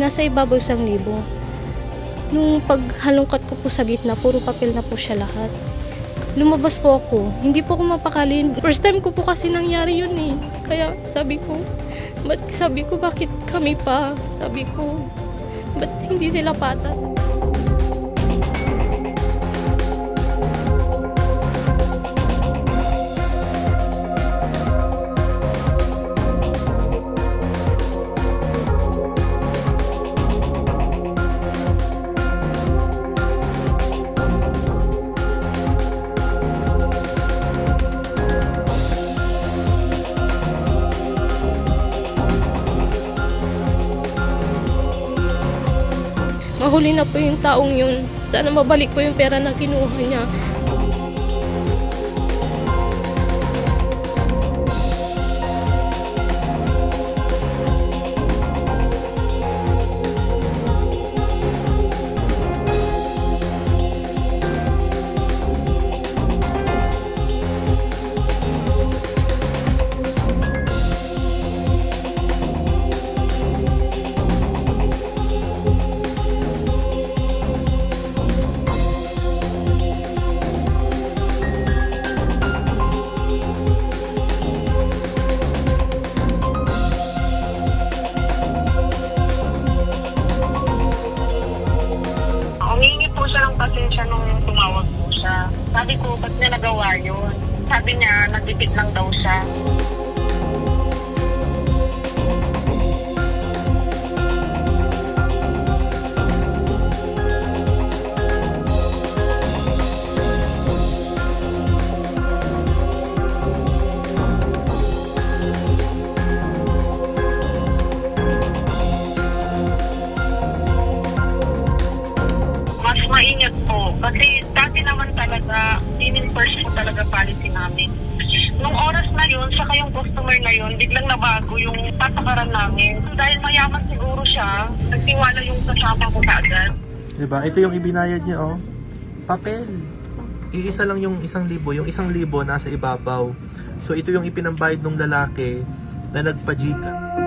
Nasa ibabaw 1,000. Nung paghalongkat ko po sa gitna, puro papel na po siya lahat. Lumabas po ako. Hindi po ako mapakali. First time ko po kasi nangyari yun eh. Kaya sabi ko, bakit kami pa? Sabi ko, ba't hindi sila patas? Mahuli na po yung taong yun. Sana mabalik po yung pera na kinuha niya. Humingi po siya ng pasensya nung tumawag po siya. Sabi ko, ba't niya nagawa yun? Sabi niya, nagtipid lang daw siya. Mas maingat po. Kasi dati naman talaga, in first po talaga policy namin. Nung oras na yun, saka yung customer na yun, biglang nabago yung patakaran namin. Dahil mayaman siguro siya, nagtiwala yung kasama ko kaagad. Diba? Ito yung ibinayad niya, oh. Papel. Iisa lang yung 1,000. Yung 1,000 nasa ibabaw. So, ito yung ipinambayad ng lalaki na nagpa-Gcash.